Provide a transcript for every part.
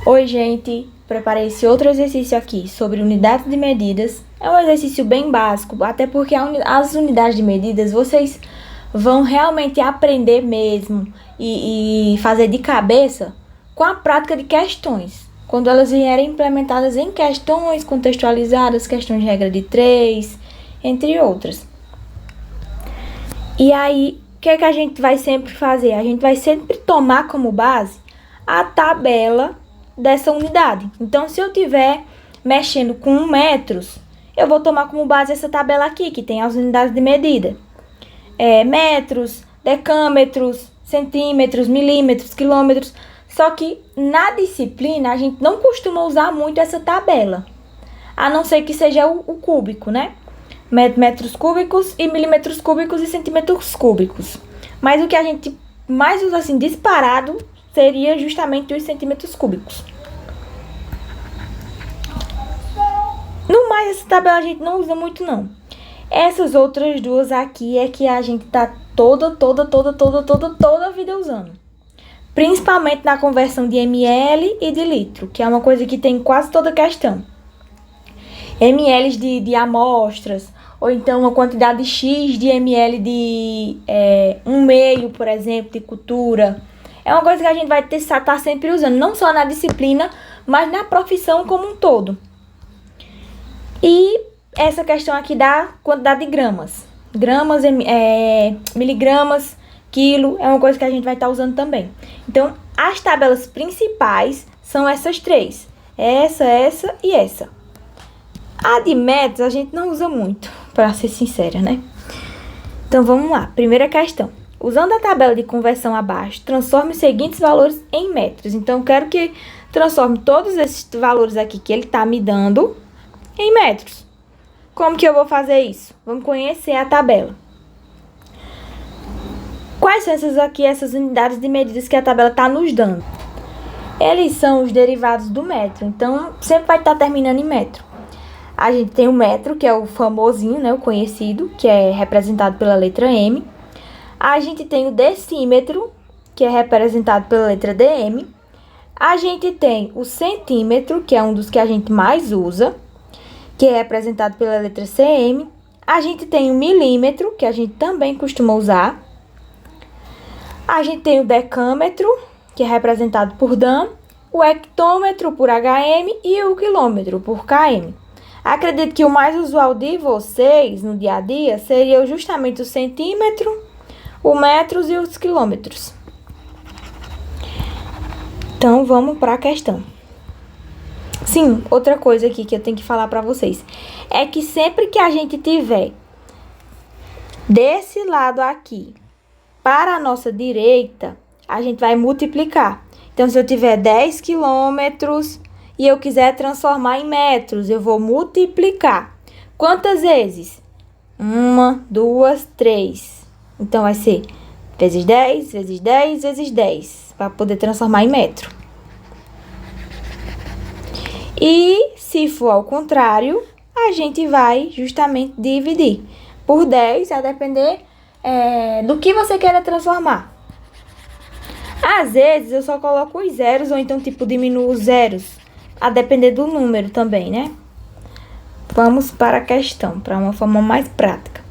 Oi, gente! Preparei esse outro exercício aqui sobre unidades de medidas. É um exercício bem básico, até porque as unidades de medidas vocês vão realmente aprender mesmo e fazer de cabeça com a prática de questões. Quando elas vierem implementadas em questões contextualizadas, questões de regra de 3, entre outras. E aí, o que é que a gente vai sempre fazer? A gente vai sempre tomar como base a tabela dessa unidade. Então, se eu estiver mexendo com metros, eu vou tomar como base essa tabela aqui, que tem as unidades de medida. Metros, decâmetros, centímetros, milímetros, quilômetros. Só que na disciplina a gente não costuma usar muito essa tabela, a não ser que seja o cúbico, né? Metros cúbicos e milímetros cúbicos e centímetros cúbicos. Mas o que a gente mais usa assim disparado seria justamente os centímetros cúbicos. No mais, essa tabela a gente não usa muito, não. Essas outras duas aqui é que a gente tá toda a vida usando. Principalmente na conversão de ml e de litro, que é uma coisa que tem em quase toda questão. ml de amostras, ou então uma quantidade X de ml de 1/2, por exemplo, de cultura. É uma coisa que a gente vai estar sempre usando, não só na disciplina, mas na profissão como um todo. E essa questão aqui da quantidade de gramas. Gramas, miligramas, quilo, é uma coisa que a gente vai estar usando também. Então, as tabelas principais são essas três. Essa e essa. A de metros a gente não usa muito, para ser sincera, né? Então, vamos lá. Primeira questão. Usando a tabela de conversão abaixo, transforme os seguintes valores em metros. Então, eu quero que transforme todos esses valores aqui que ele está me dando em metros. Como que eu vou fazer isso? Vamos conhecer a tabela. Quais são essas unidades de medidas que a tabela está nos dando? Eles são os derivados do metro, então sempre vai estar terminando em metro. A gente tem o metro, que é o famosinho, né, o conhecido, que é representado pela letra M. A gente tem o decímetro, que é representado pela letra DM. A gente tem o centímetro, que é um dos que a gente mais usa, que é representado pela letra CM. A gente tem o milímetro, que a gente também costuma usar. A gente tem o decâmetro, que é representado por DAM, o hectômetro por HM e o quilômetro por KM. Acredito que o mais usual de vocês no dia a dia seria justamente o centímetro, o metros e os quilômetros. Então, vamos para a questão. Sim, outra coisa aqui que eu tenho que falar para vocês é que sempre que a gente tiver desse lado aqui para a nossa direita, a gente vai multiplicar. Então, se eu tiver 10 quilômetros e eu quiser transformar em metros, eu vou multiplicar. Quantas vezes? 1, 2, 3. Então, vai ser vezes 10, vezes 10, vezes 10, para poder transformar em metro. E, se for ao contrário, a gente vai justamente dividir por 10, a depender do que você queira transformar. Às vezes, eu só coloco os zeros, ou então, diminuo os zeros, a depender do número também, né? Vamos para a questão, para uma forma mais prática.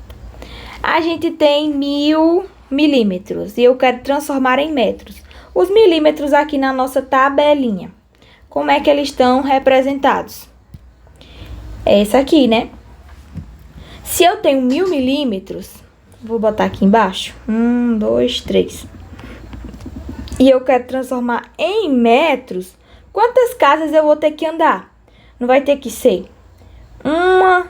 A gente tem 1000 milímetros e eu quero transformar em metros. Os milímetros aqui na nossa tabelinha, como é que eles estão representados? É essa aqui, né? Se eu tenho 1000 milímetros, vou botar aqui embaixo. 1, 2, 3. E eu quero transformar em metros, quantas casas eu vou ter que andar? Não vai ter que ser 1,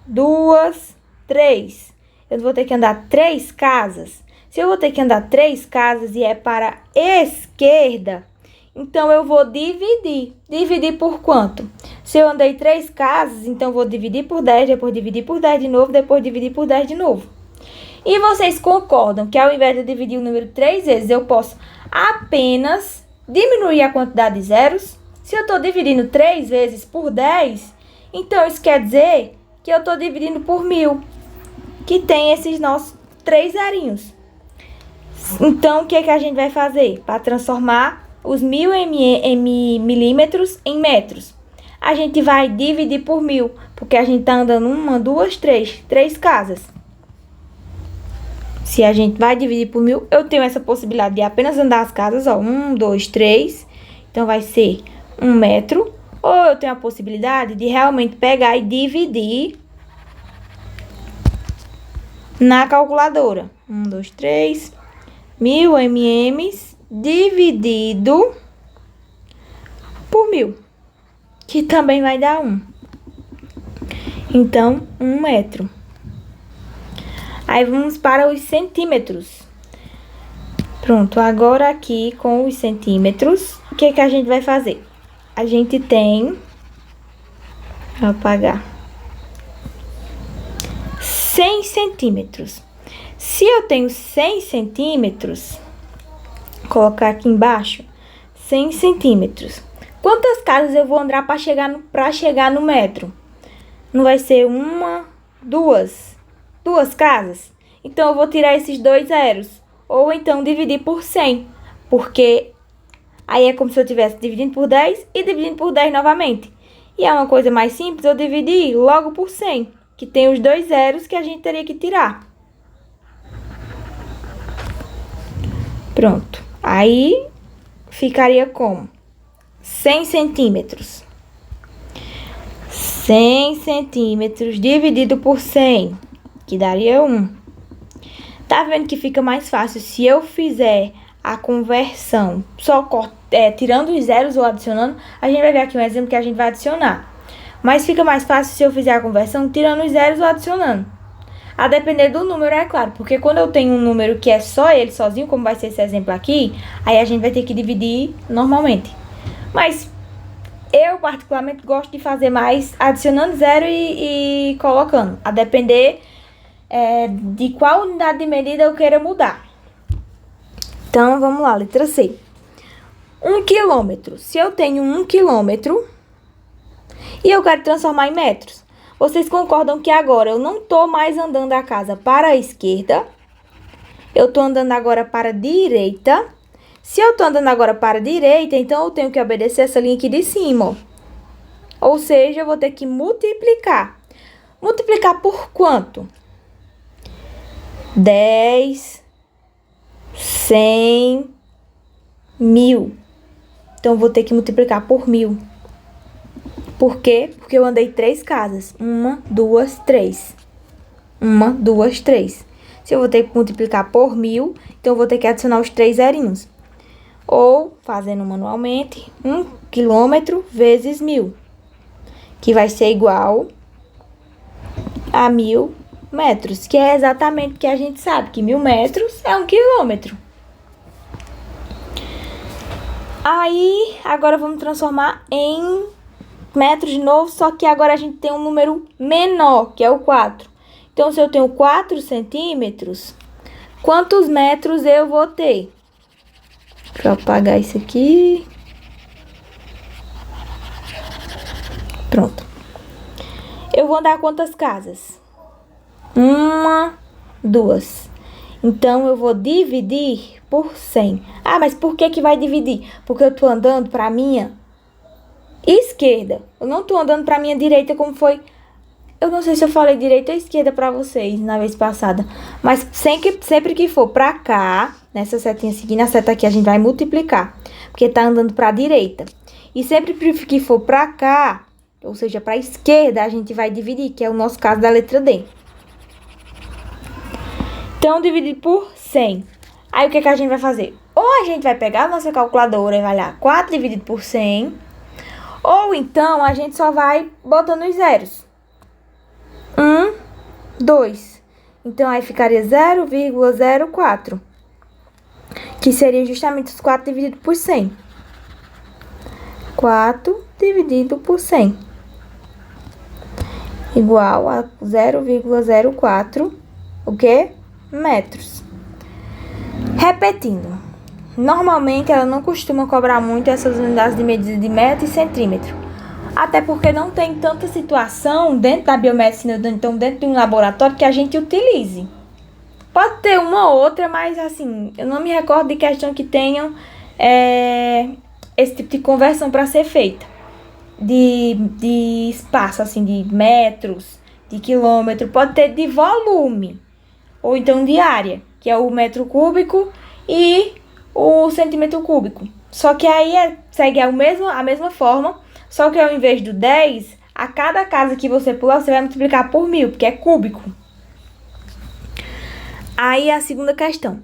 2, 3. Eu vou ter que andar 3 casas. Se eu vou ter que andar 3 casas e é para a esquerda, então eu vou dividir. Dividir por quanto? Se eu andei 3 casas, então eu vou dividir por 10, depois dividir por 10 de novo, depois dividir por 10 de novo. E vocês concordam que ao invés de dividir o número 3 vezes, eu posso apenas diminuir a quantidade de zeros? Se eu estou dividindo 3 vezes por 10, então isso quer dizer que eu estou dividindo por 1000, que tem esses nossos 3 zerinhos. Então, o que é que a gente vai fazer para transformar os 1000 milímetros em metros. A gente vai dividir por 1000, porque a gente tá andando 1, 2, 3 casas. Se a gente vai dividir por 1000, eu tenho essa possibilidade de apenas andar as casas, ó, 1, 2, 3. Então, vai ser 1 metro. Ou eu tenho a possibilidade de realmente pegar e dividir na calculadora. 1, 2, 3. 1000 mm dividido por 1000, que também vai dar 1. Então, 1 metro. Aí, vamos para os centímetros. Pronto, agora aqui com os centímetros, o que a gente vai fazer? A gente tem... Vou apagar. 100 centímetros. Se eu tenho 100 centímetros, colocar aqui embaixo, 100 centímetros. Quantas casas eu vou andar para chegar no metro? Não vai ser uma, duas casas? Então, eu vou tirar esses 2 zeros. Ou então, dividir por 100. Porque aí é como se eu estivesse dividindo por 10 e dividindo por 10 novamente. E é uma coisa mais simples eu dividir logo por 100. Que tem os 2 zeros que a gente teria que tirar. Pronto. Aí, ficaria como? 100 centímetros. 100 centímetros dividido por 100, que daria 1. Tá vendo que fica mais fácil se eu fizer a conversão só tirando os zeros ou adicionando? A gente vai ver aqui um exemplo que a gente vai adicionar. Mas fica mais fácil se eu fizer a conversão tirando os zeros ou adicionando. A depender do número, é claro. Porque quando eu tenho um número que é só ele sozinho, como vai ser esse exemplo aqui, aí a gente vai ter que dividir normalmente. Mas eu particularmente gosto de fazer mais adicionando zero e colocando. A depender de qual unidade de medida eu queira mudar. Então, vamos lá, letra C. 1 quilômetro. Se eu tenho 1 quilômetro e eu quero transformar em metros, vocês concordam que agora eu não tô mais andando a casa para a esquerda, eu tô andando agora para a direita. Se eu tô andando agora para a direita, então eu tenho que obedecer essa linha aqui de cima, ó. Ou seja, eu vou ter que multiplicar. Multiplicar por quanto? 10, 100, 1000. Então, eu vou ter que multiplicar por 1000. Por quê? Porque eu andei 3 casas. 1, 2, 3. 1, 2, 3. Se eu vou ter que multiplicar por 1000, então eu vou ter que adicionar os 3 zerinhos. Ou, fazendo manualmente, 1 quilômetro vezes 1000. Que vai ser igual a 1000 metros. Que é exatamente o que a gente sabe, que 1000 metros é 1 quilômetro. Aí, agora vamos transformar em metros de novo, só que agora a gente tem um número menor, que é o 4. Então, se eu tenho 4 centímetros, quantos metros eu vou ter? Deixa eu apagar isso aqui. Pronto. Eu vou andar quantas casas? 1, 2. Então, eu vou dividir por 100. Ah, mas por que vai dividir? Porque eu tô andando para a minha esquerda. Eu não tô andando para a minha direita como foi... Eu não sei se eu falei direita ou esquerda para vocês na vez passada. Mas sempre que for para cá, nessa setinha seguindo a seta aqui, a gente vai multiplicar. Porque tá andando para a direita. E sempre que for para cá, ou seja, para a esquerda, a gente vai dividir, que é o nosso caso da letra D. Então, dividir por 100. Aí, o que a gente vai fazer? Ou a gente vai pegar a nossa calculadora e vai lá, 4 dividido por 100. Ou, então, a gente só vai botando os zeros. 1, 2. Então, aí ficaria 0,04. Que seria justamente os 4 dividido por 100. 4 dividido por 100. Igual a 0,04. O quê? Metros. Repetindo, normalmente ela não costuma cobrar muito essas unidades de medida de metro e centímetro, até porque não tem tanta situação dentro da biomedicina, então dentro de um laboratório que a gente utilize. Pode ter uma ou outra, mas assim, eu não me recordo de questão que tenham esse tipo de conversão para ser feita. De espaço, assim, de metros, de quilômetro, pode ter de volume, ou então de área, que é o metro cúbico e o centímetro cúbico. Só que aí segue a mesma forma, só que ao invés do 10, a cada casa que você pular, você vai multiplicar por 1000, porque é cúbico. Aí a segunda questão.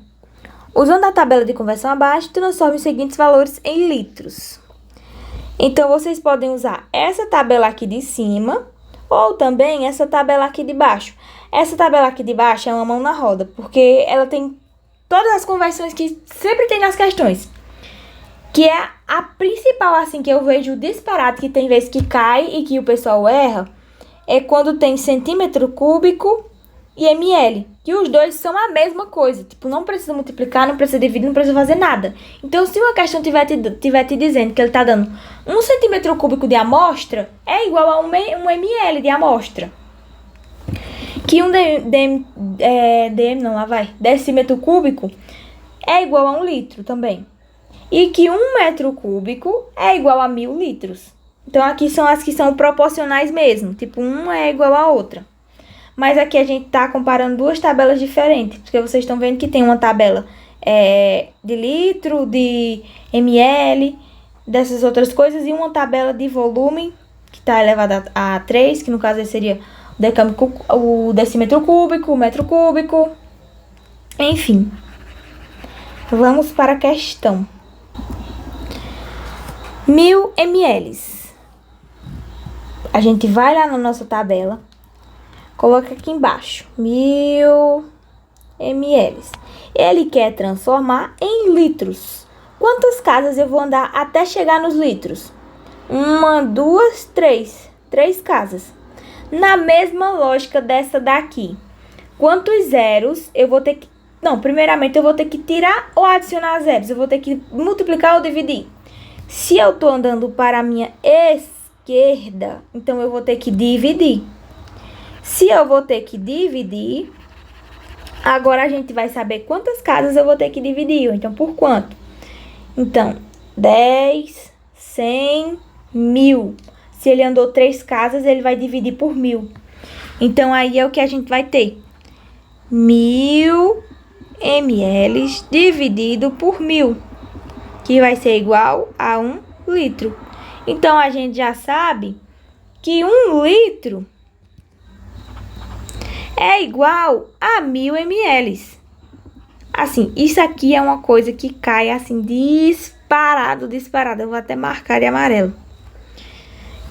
Usando a tabela de conversão abaixo, transforme os seguintes valores em litros. Então, vocês podem usar essa tabela aqui de cima ou também essa tabela aqui de baixo. Essa tabela aqui de baixo é uma mão na roda, porque ela tem todas as conversões que sempre tem nas questões. Que é a principal, assim, que eu vejo disparado, que tem vezes que cai e que o pessoal erra, é quando tem centímetro cúbico e ml, que os dois são a mesma coisa. Tipo, não precisa multiplicar, não precisa dividir, não precisa fazer nada. Então, se uma questão tiver te dizendo que ele está dando 1 centímetro cúbico de amostra, é igual a 1 ml de amostra. Que decímetro cúbico é igual a 1 litro também. E que 1 metro cúbico é igual a 1000 litros. Então, aqui são as que são proporcionais mesmo. Tipo, uma é igual a outra. Mas aqui a gente tá comparando duas tabelas diferentes. Porque vocês estão vendo que tem uma tabela de litro, de ml, dessas outras coisas. E uma tabela de volume, que tá elevada a 3, que no caso seria o decímetro cúbico, o metro cúbico. Enfim. Vamos para a questão. 1000 ml. A gente vai lá na nossa tabela. Coloca aqui embaixo, 1000 ml. Ele quer transformar em litros. Quantas casas eu vou andar até chegar nos litros? 1, 2, 3. 3 casas. Na mesma lógica dessa daqui. Quantos zeros eu vou ter que... Não, primeiramente eu vou ter que tirar ou adicionar zeros. Eu vou ter que multiplicar ou dividir. Se eu tô andando para a minha esquerda, então eu vou ter que dividir. Se eu vou ter que dividir, agora a gente vai saber quantas casas eu vou ter que dividir. Então, por quanto? Então, 10, 100, 1000. Se ele andou 3 casas, ele vai dividir por 1000. Então, aí é o que a gente vai ter. 1000 ml dividido por 1000, que vai ser igual a 1 litro. Então, a gente já sabe que 1 litro é igual a 1000 ml. Assim, isso aqui é uma coisa que cai assim disparado. Eu vou até marcar de amarelo.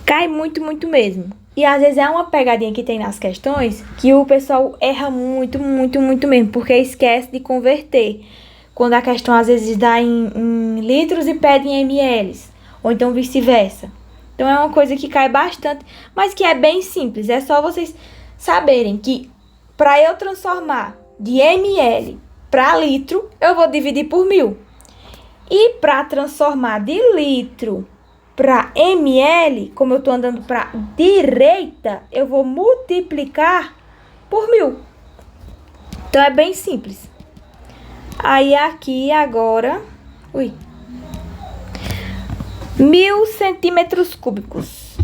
Cai muito, muito mesmo. E às vezes é uma pegadinha que tem nas questões que o pessoal erra muito, muito, muito mesmo, porque esquece de converter. Quando a questão às vezes dá em litros e pede em ml, ou então vice-versa. Então é uma coisa que cai bastante, mas que é bem simples. É só vocês saberem que para eu transformar de ml para litro, eu vou dividir por 1000. E para transformar de litro para ml, como eu estou andando para direita, eu vou multiplicar por 1000. Então, é bem simples. Aí, aqui, agora... 1000 centímetros cúbicos.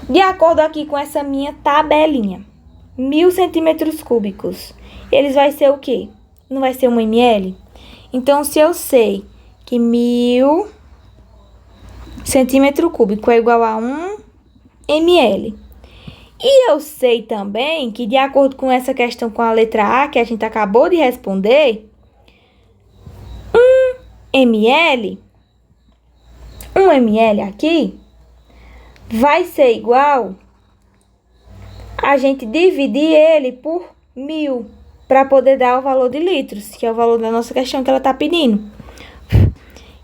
De acordo aqui com essa minha tabelinha. 1000 centímetros cúbicos. Eles vai ser o quê? Não vai ser 1 ml? Então, se eu sei que 1000 centímetro cúbico é igual a 1 ml. E eu sei também que, de acordo com essa questão com a letra A, que a gente acabou de responder, 1 ml aqui vai ser igual a gente dividir ele por 1000 para poder dar o valor de litros, que é o valor da nossa questão que ela está pedindo.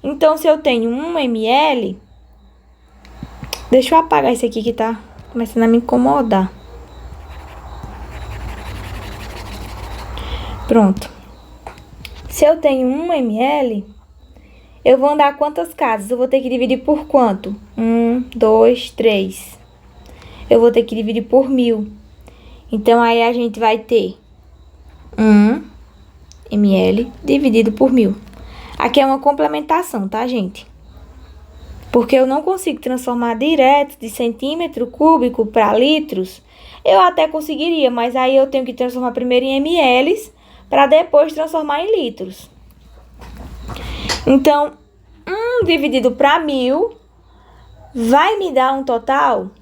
Então, se eu tenho 1 ml, deixa eu apagar esse aqui que tá começando a me incomodar. Pronto. Se eu tenho 1 ml, eu vou andar quantas casas? Eu vou ter que dividir por quanto? 1, 2, 3. Eu vou ter que dividir por 1000. Então, aí a gente vai ter 1 ml dividido por 1000. Aqui é uma complementação, tá, gente? Porque eu não consigo transformar direto de centímetro cúbico para litros. Eu até conseguiria, mas aí eu tenho que transformar primeiro em ml para depois transformar em litros. Então, 1 dividido para 1000 vai me dar um total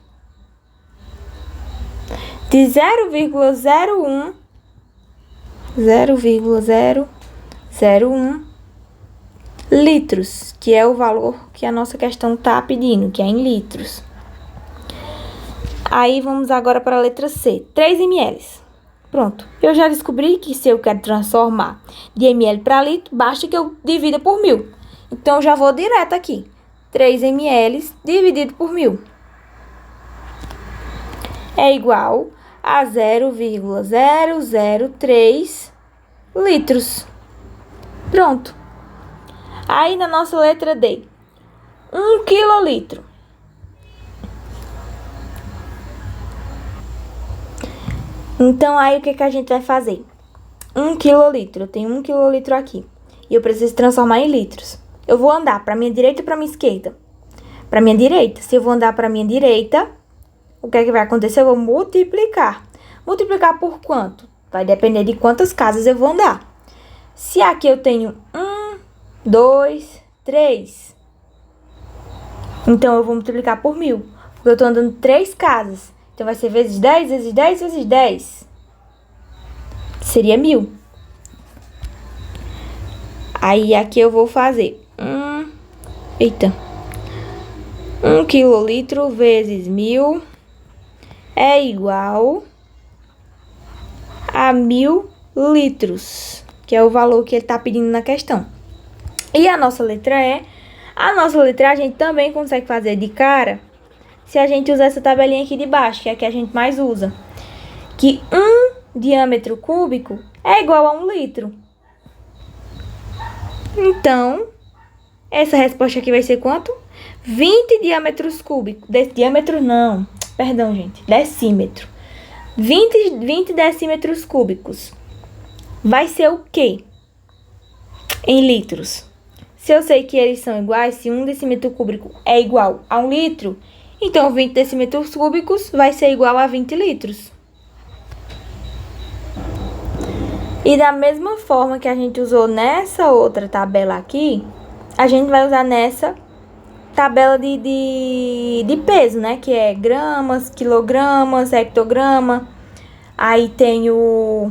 de 0,001 litros, que é o valor que a nossa questão tá pedindo, que é em litros. Aí vamos agora para a letra C, 3 ml. Pronto, eu já descobri que se eu quero transformar de ml para litro, basta que eu divida por 1000. Então, eu já vou direto aqui. 3 ml dividido por 1000 é igual a 0,003 litros. Pronto. Aí, na nossa letra D, 1 quilolitro. Então, aí, o que que a gente vai fazer? 1 quilolitro. Eu tenho 1 quilolitro aqui. E eu preciso transformar em litros. Eu vou andar para minha direita ou para minha esquerda? Para minha direita. Se eu vou andar para minha direita, o que é que vai acontecer? Eu vou multiplicar. Multiplicar por quanto? Vai depender de quantas casas eu vou andar. Se aqui eu tenho 1, 2, 3. Então, eu vou multiplicar por 1000. Porque eu tô andando 3 casas. Então, vai ser vezes 10, vezes 10, vezes 10. Seria 1000. Aí, aqui eu vou fazer 1 quilolitro vezes 1000 é igual a 1000 litros, que é o valor que ele tá pedindo na questão. E a nossa letra E, a gente também consegue fazer de cara se a gente usar essa tabelinha aqui de baixo, que é a que a gente mais usa. Que 1 diâmetro cúbico é igual a 1 litro. Então, essa resposta aqui vai ser quanto? 20 diâmetros cúbicos. Diâmetro não, perdão, gente. Decímetro. 20 decímetros cúbicos. Vai ser o quê? Em litros. Se eu sei que eles são iguais, se 1 decímetro cúbico é igual a 1 litro, então 20 decímetros cúbicos vai ser igual a 20 litros. E da mesma forma que a gente usou nessa outra tabela aqui, a gente vai usar nessa tabela de peso, né? Que é gramas, quilogramas, hectograma. Aí tem o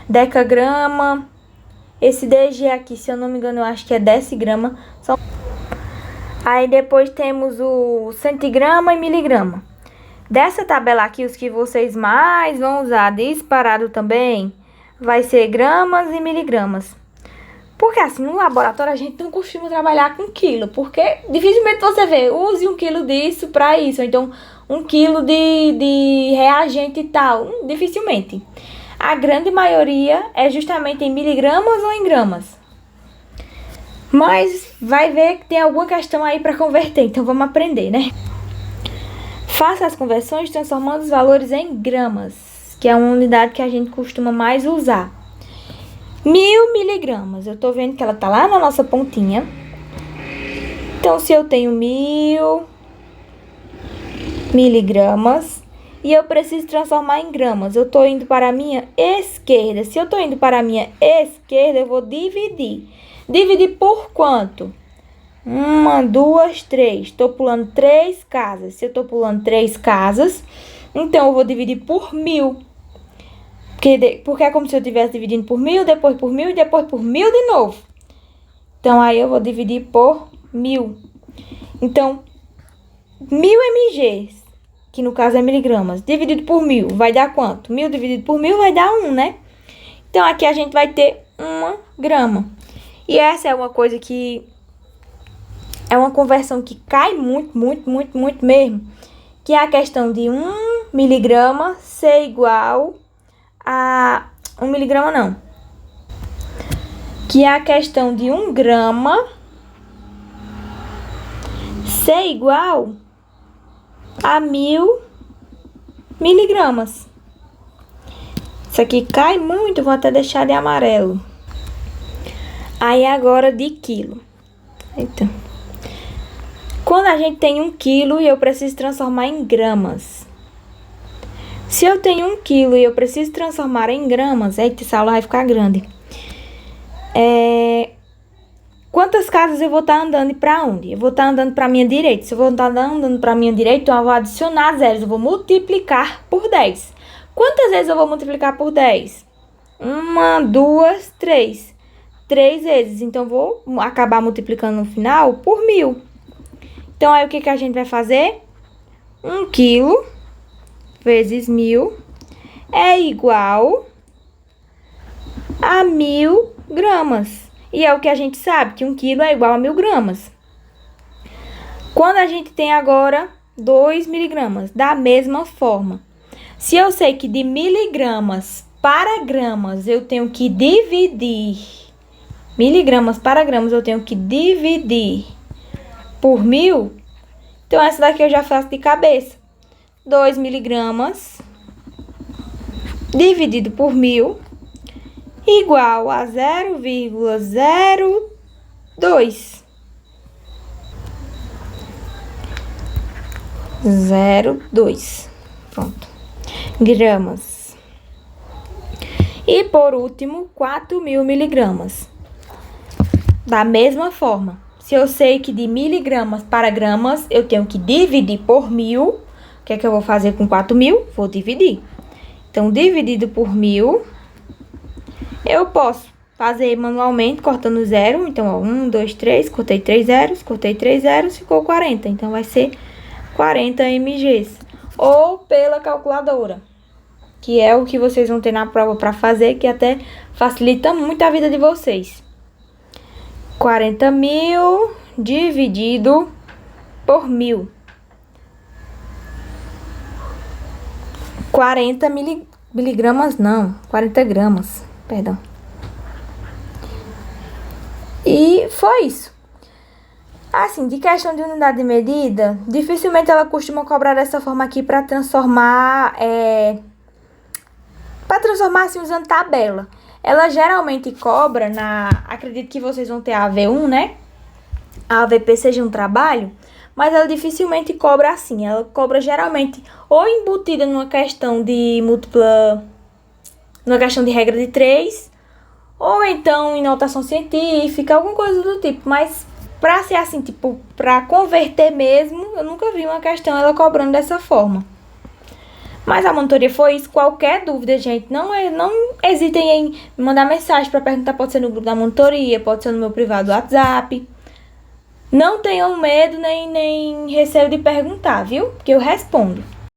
decagrama. Esse DG aqui, se eu não me engano, eu acho que é decigrama. Aí depois temos o centigrama e miligrama. Dessa tabela aqui, os que vocês mais vão usar disparado também vai ser gramas e miligramas. Porque assim, no laboratório a gente não costuma trabalhar com quilo, porque dificilmente você vê, use 1 quilo disso para isso, ou então 1 quilo de reagente e tal, dificilmente. A grande maioria é justamente em miligramas ou em gramas. Mas vai ver que tem alguma questão aí para converter, então vamos aprender, né? Faça as conversões transformando os valores em gramas, que é uma unidade que a gente costuma mais usar. 1000 miligramas, eu tô vendo que ela tá lá na nossa pontinha. Então, se eu tenho 1000 miligramas e eu preciso transformar em gramas, eu tô indo para a minha esquerda. Se eu tô indo para a minha esquerda, eu vou dividir. Dividir por quanto? 1, 2, 3. Tô pulando 3 casas. Se eu tô pulando 3 casas, então eu vou dividir por 1000. Porque é como se eu estivesse dividindo por 1000, depois por 1000 e depois por 1000 de novo. Então, aí eu vou dividir por 1000. Então, 1000 mg, que no caso é miligramas, dividido por 1000, vai dar quanto? 1000 dividido por 1000 vai dar 1, né? Então, aqui a gente vai ter 1 grama. E essa é uma coisa que... é uma conversão que cai muito mesmo. Que é a questão de 1 miligrama ser igual a 1 miligrama não. Que é a questão de 1 grama ser igual a 1000 miligramas. Isso aqui cai muito, vou até deixar de amarelo. Aí agora de quilo. Eita. Quando a gente tem 1 quilo e eu preciso transformar em gramas. Se eu tenho 1 quilo e eu preciso transformar em gramas, eita, essa aula vai ficar grande. Quantas casas eu vou estar andando e para onde? Eu vou estar andando para minha direita. Se eu vou estar andando para minha direita, então eu vou adicionar zeros. Eu vou multiplicar por 10. Quantas vezes eu vou multiplicar por 10? 1, 2, 3. 3 vezes. Então, eu vou acabar multiplicando no final por 1000. Então, aí o que a gente vai fazer? 1 quilo vezes 1000 é igual a 1000 gramas. E é o que a gente sabe, que 1 quilo é igual a 1000 gramas. Quando a gente tem agora 2 miligramas, da mesma forma. Se eu sei que de miligramas para gramas eu tenho que dividir, miligramas para gramas eu tenho que dividir por 1000, então essa daqui eu já faço de cabeça. 2 miligramas dividido por 1000 igual a 0,02. 0,2. Pronto. Gramas. E por último, 4.000 miligramas. Da mesma forma, se eu sei que de miligramas para gramas eu tenho que dividir por 1000, o que é que eu vou fazer com 4.000? Vou dividir. Então, dividido por 1000, eu posso fazer manualmente, cortando zero. Então, ó, 1, 2, 3, cortei 3 zeros, ficou 40. Então, vai ser 40 mg. Ou pela calculadora, que é o que vocês vão ter na prova para fazer, que até facilita muito a vida de vocês. 40.000 dividido por 1000. 40 miligramas, não, 40 gramas, perdão. E foi isso. Assim, de questão de unidade de medida, dificilmente ela costuma cobrar dessa forma aqui para transformar, assim, usando tabela. Ela geralmente cobra acredito que vocês vão ter a AV1, né? A AVP seja um trabalho, mas ela dificilmente cobra assim. Ela cobra geralmente ou embutida numa questão de numa questão de regra de 3, ou então em notação científica, alguma coisa do tipo. Mas pra ser assim, tipo, pra converter mesmo, eu nunca vi uma questão ela cobrando dessa forma. Mas a monitoria foi isso. Qualquer dúvida, gente, não hesitem em me mandar mensagem para perguntar. Pode ser no grupo da monitoria, pode ser no meu privado do WhatsApp. Não tenham medo nem receio de perguntar, viu? Porque eu respondo.